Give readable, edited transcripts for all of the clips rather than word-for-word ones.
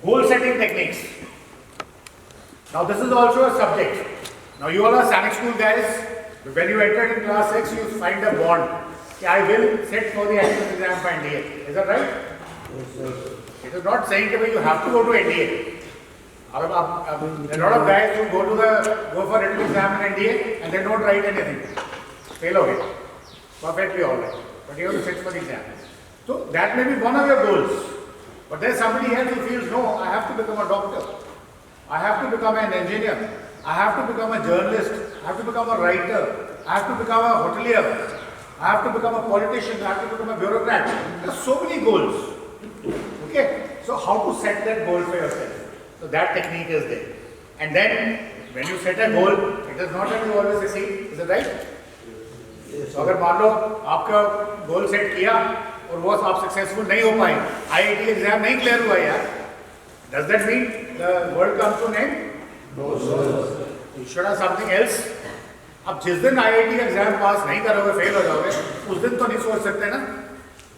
Goal setting techniques. Now this is also a subject. Now you all are Sanic school guys. When you entered in class 6, you find a bond. I will sit for the entrance exam for NDA. Is that right? Yes, sir. It is not saying that you have to go to NDA. There are a lot of guys who go for written exam in NDA and they don't write anything. Fail okay. Perfectly alright. But you have to sit for the exam. So that may be one of your goals. But there is somebody else who feels, no, I have to become a doctor. I have to become an engineer. I have to become a journalist. I have to become a writer. I have to become a hotelier. I have to become a politician. I have to become a bureaucrat. There are so many goals. Okay? So how to set that goal for yourself? So that technique is there. And then when you set a goal, it is not that you always succeed. Is it right? तो अगर मान लो आपका goal set किया और वो आप successful नहीं हो पाए, आईआईटी एग्जाम नहीं क्लियर हुआ यार, does that mean the world comes to an end? No, sir. You should have something else. अब जिस दिन आईआईटी एग्जाम पास नहीं करोगे, फेल हो जाओगे, उस दिन तो नहीं सोच सकते ना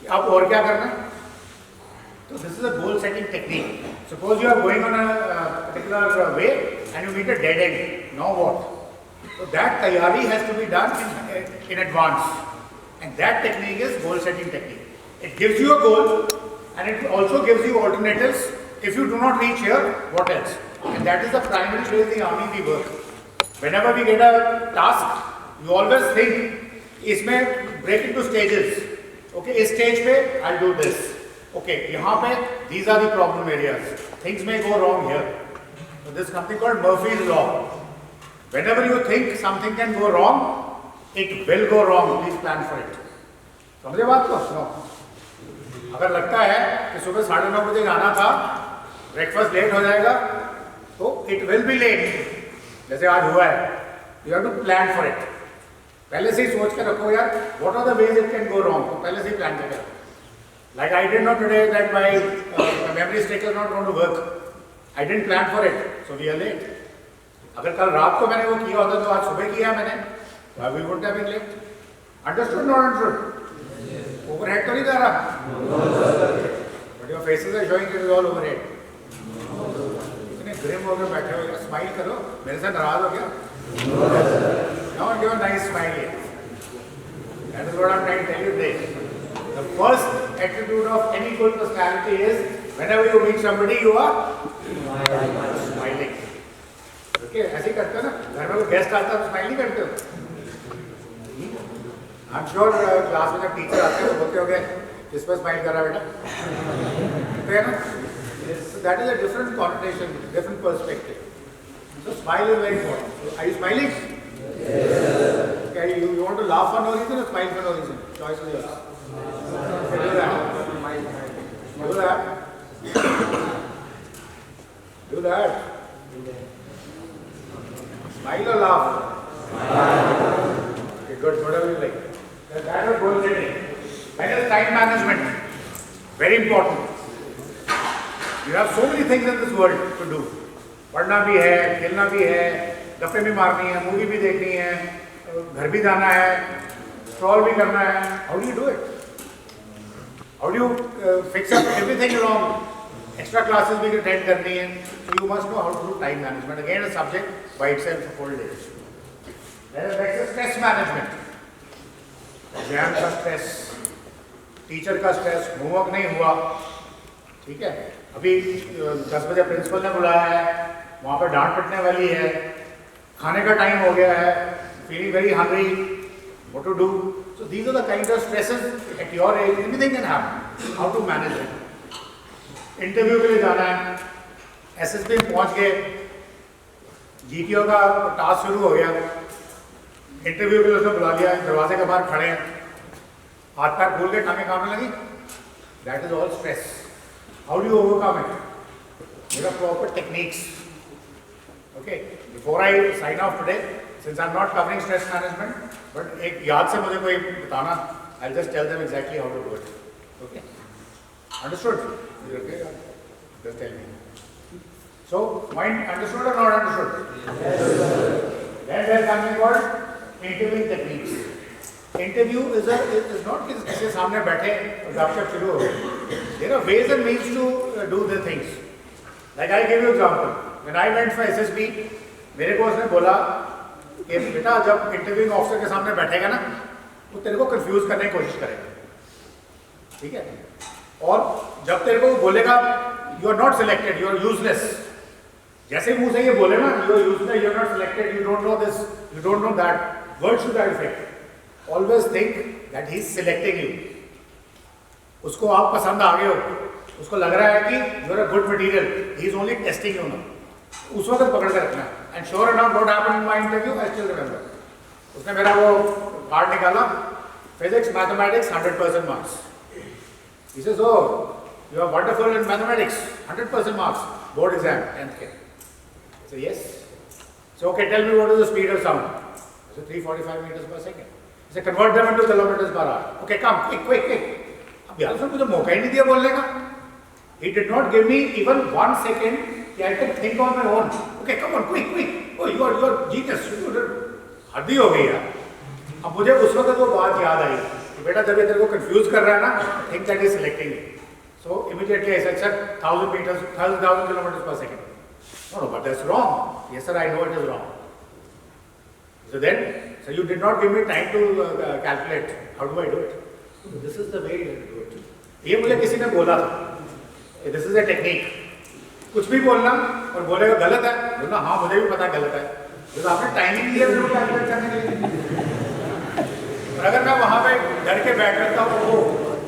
कि आप और क्या करना है. So this is a goal setting technique. Suppose you are going on a particular way and you meet a dead end. Now what? So that tayari has to be done in advance. And that technique is goal setting technique. It gives you a goal and it also gives you alternatives. If you do not reach here, what else? And that is the primary way in the army we work. Whenever we get a task, you always think, इसमें break into stages. Okay, इस stage पे I'll do this. Okay, यहाँ पे these are the problem areas. Things may go wrong here. So there's something called Murphy's law. Whenever you think something can go wrong, it will go wrong. Please plan for it. समझे बात को? No. अगर लगता है कि सुबह 9:30 बजे जाना था, ब्रेकफास्ट लेट हो जाएगा, तो it will be late. जैसे आज हुआ है. You have to plan for it. पहले से ही सोच के रखो यार, what are the ways it can go wrong? तो पहले से ही plan करके रखो. Like I did not today that my memory stick is not going to work. I didn't plan for it, so we are late. अगर कल रात को मैंने वो किया होता तो आज सुबह किया मैंने, तो we wouldn't have been late. Understood? Not understood? Yes. Overhead तो नहीं जा रहा? No. But your faces are showing it is all overhead. No. इतने grim होकर बैठे हो यार, smile करो. मेरे से नाराज हो क्या? No. Now give a nice smile here. That is what I am trying to tell you today. The first attribute of any good personality is whenever you meet somebody, you are smiling. Okay, ऐसे करते हो ना? घर में कोई guest आता है तो स्माइल नहीं करते हो? I'm sure क्लास में जब टीचर आते हैं तो बोलते होंगे किस पर स्माइल कर रहा है बेटा? तो है ना? So that is a different connotation, different perspective. So smile is very important. So are you smiling? Yes. Okay, you want to laugh for no reason or smile for no reason? Choice is yours. Do that. Do that. Do that. Smile or laugh? Okay, good. Whatever you like. That is goal setting. That is time management. Very important. You have so many things in this world to do. पढ़ना भी है, खेलना भी है, गप्पे भी मारनी है, मूवी भी देखनी है, घर भी जाना है, स्क्रॉल भी करना है. How do you do it? How do you fix up everything along? Extra classes भी attend करनी है. So you must know how to do time management. Again, a subject by itself for whole day. Then next is stress management. Exam का stress, teacher का stress, homework नहीं हुआ, ठीक है? अभी 10 बजे प्रिंसिपल ने बुलाया है, वहाँ पर डांट पिटने वाली है, खाने का टाइम हो गया है, feeling very hungry, what to do? So these are the kind of stresses at your age. Anything can happen. How to manage it? Interview के लिए जाना है, एसएसबी में पहुँच गए, जीटीओ का टास्क शुरू हो गया, इंटरव्यू के लिए उसने बुला लिया, दरवाजे के बाहर खड़े हैं, हाथ पैर खोल के टांगें कांपने लगी. That is all stress. How do you overcome it? There are proper techniques. Okay. Before I sign off today, since I am not covering stress management, but एक याद से मुझे कोई बताना, I'll just tell them exactly how to do it. Okay. Understood? Okay. Just tell me. So, mind understood or not understood? Yes. Then there is something called interviewing techniques. Interview is not कि किसी सामने बैठे और गपशप शुरू हो. There are ways and means to do the things. Like I give you example. When I went for SSB, मेरे को उसने बोला कि बेटा जब इंटरव्यूइंग ऑफिसर के सामने बैठेगा ना, वो तेरे को कंफ्यूज करने की कोशिश करेगा, ठीक है? और जब तेरे को बोलेगा you are not selected, you are useless, जैसे मुंह से ये बोले ना you are useless, you are not selected, you don't know this, you don't know that, words to that effect, always think that he is selecting you. उसको आप पसंद आ गए हो, उसको लग रहा है कि you are a good material, he is only testing you ना, उस वक्त पकड़ के रखना. And sure enough what happened in my interview, I still remember. उसने मेरा वो कार्ड निकाला, physics mathematics 100% marks. He says, oh, you are wonderful in mathematics, 100% marks, board exam, 10th के. I say, yes. So, okay, tell me what is the speed of sound? I say, 345 meters per second. I say, convert them into kilometers per hour. Okay, come, quick. अब यार उसने मुझे मौका ही नहीं दिया बोलने का. He did not give me even 1 second कि I can think on my own. Okay, come on, quick. Oh, you are genius. हद ही हो गई यार. अब मुझे उस वक्त वो बात याद आई. बेटा जब ये तेरे को कंफ्यूज कर रहा है ना, think that is selecting. So immediately I said sir 1000 meters, 1000 kilometers per second. No, but that's wrong. Yes sir, I know it is wrong. So then, so you did not give me time to calculate. How do I do it? This is the way you do it. ये मुझे किसी ने बोला था. This is a technique. कुछ भी बोलना और बोलेगा गलत है, बोलना हाँ मुझे भी पता गलत है. तो आपने टाइम ही नहीं दिया मेरे को कैलकुलेट करने के लिए. और अगर मैं वहाँ पे डर के बैठ रहता हूँ, वो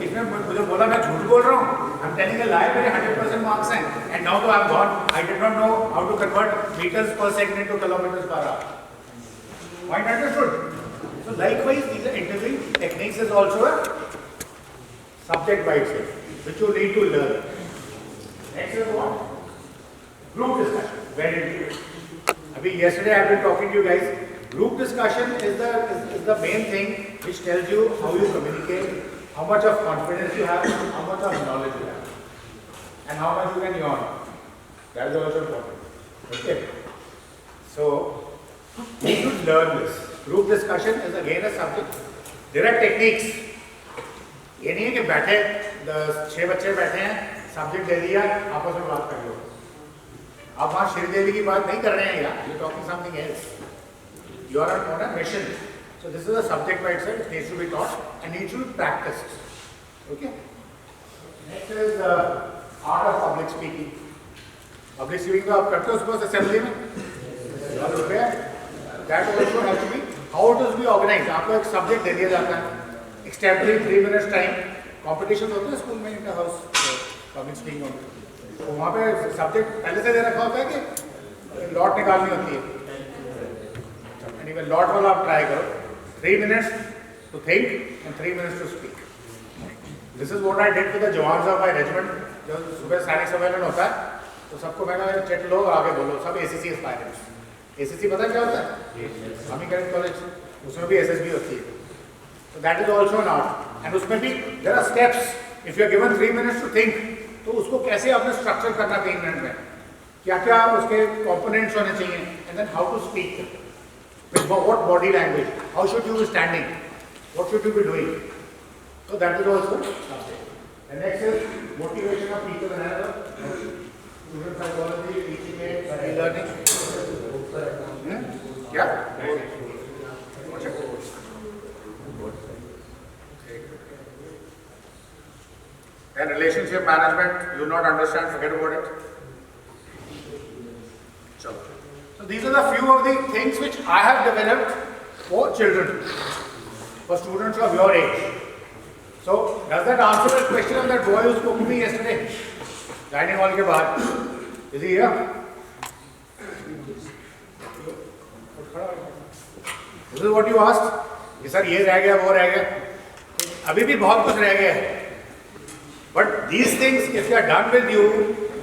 इसमें मुझे बोला मैं झूठ बोल रहा हूँ, आई एम टेलिंग अ लाई, मेरे 100% मार्क्स हैं, एंड नाउ तो I am gone, I did not know how to convert metres per second into kilometres per hour. Point understood? So likewise these interviewing techniques is also a subject by itself which you need to learn. Next is what? Group discussion. Very important. अभी yesterday I have been talking to you guys. Group discussion is the main thing which tells you how you communicate, how much of confidence you have, how much of knowledge you have, and how much you can yawn. That is also important. Okay. So you should learn this. Group discussion is again a subject. Direct techniques. ये नहीं है कि बैठे 6 बच्चे बैठे हैं, subject they दिया, आपस में बात कर लो. आप वहाँ श्रीदेवी की बात नहीं कर रहे हैं यार. You're talking something else. You are on a mission. So this is a subject by itself. It needs to be taught and needs to be practiced. Okay. Next is art of public speaking. Public speaking तो आप करते हो suppose assembly में. That also has to be how it is be organized. आपको एक subject दे दिया जाता है. Extempore 3 minutes time. Competitions होते हैं स्कूल में इंटर हाउस public speaking होते हैं. तो वहाँ पे subject पहले से दे रखा होता है कि लॉट निकालनी होती है. Anyway, lot वाला आप ट्राई करो. 3 minutes to think and 3 minutes to speak. This is what I did with the jawans of my regiment. जब सुबह सैनिक सम्मेलन होता है तो सबको मैं कहा चेट लो आगे बोलो, सब ACC एस्पायरेंट्स. ACC पता है क्या होता है? Army cadet college. उसमें भी SSB होती है. So that is also an art. And उसमें भी there are steps. If you are given 3 minutes to think, तो उसको कैसे आपने स्ट्रक्चर करना 3 मिनट में, क्या उसके components होने चाहिए, and then how to speak. With what body language? How should you be standing? What should you be doing? So that is also subject. And next is motivation of people and another. Student psychology, teaching aid, e-learning. Yeah? And relationship management, you not understand, forget about it. So these are the few of the things which I have developed for children, for students of your age. So does that answer the question of that boy who spoke to me yesterday? Dining hall के बाहर. Is he here? This is what you asked. कि sir ये रह गया, वो रह गया. अभी भी बहुत कुछ रह गया है. But these things, if they are done with you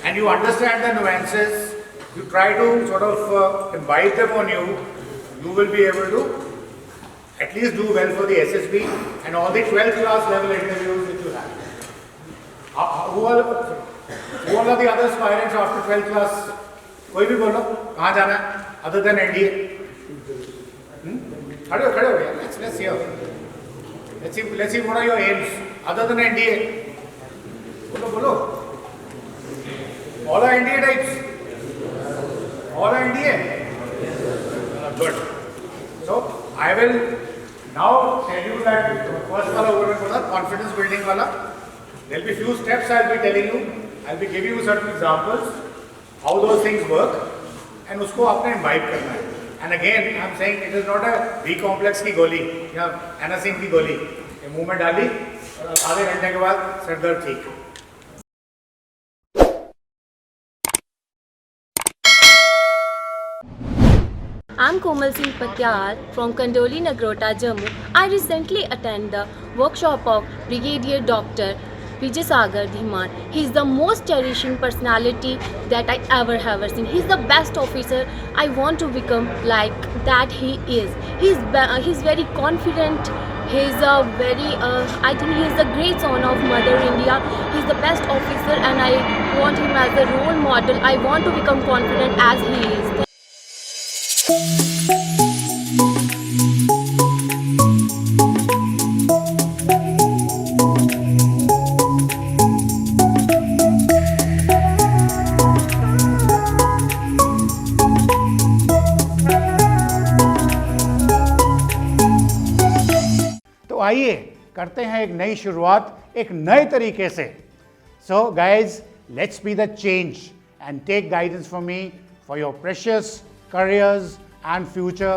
and you understand the nuances, you try to sort of imbibe them on you, you will be able to at least do well for the SSB and all the 12th class level interviews which you have. Who are the other aspirants after 12th class? कोई भी बोलो, कहाँ जाना है? Other than NDA? खड़े हो गए. Let's hear. Let's see what are your aims other than NDA? बोलो. All are NDA types? All are NDA? Good. So, I will now tell you that first wala was confidence building wala. There will be few steps I will be telling you. I will be giving you certain examples, how those things work, and usko apne imbibe karna hai. And again, I am saying it is not a B complex की गोली या Anacin की गोली. ये मुंह में डाली और आधे घंटे के बाद सर दर्द ठीक. I'm Komal Singh Patyal from Kandoli Nagrota, Jammu. I recently attended the workshop of Brigadier Dr. Vijay Sagar Dhiman. He is the most cherishing personality that I ever have seen. He is the best officer. I want to become like that he is. He's very confident. He's a very, I think he is the great son of Mother India. He's the best officer and I want him as a role model. I want to become confident as he is. तो आइए करते हैं एक नई शुरुआत एक नए तरीके से. So guys, let's be the change and take guidance from me for your precious careers and future.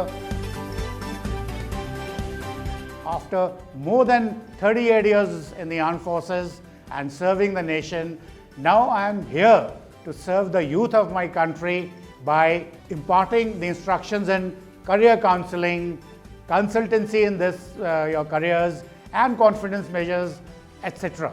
After more than 38 years in the armed forces and serving the nation, now I am here to serve the youth of my country by imparting the instructions in career counseling, consultancy in your careers and confidence measures, etc.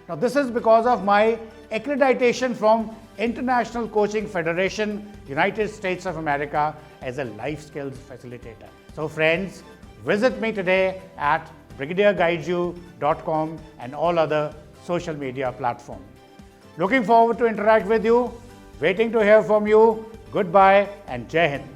Now this is because of my accreditation from International Coaching Federation, United States of America as a life skills facilitator. So friends, visit me today at brigadierguidesyou.com and all other social media platforms. Looking forward to interact with you, waiting to hear from you. Goodbye and Jai Hind.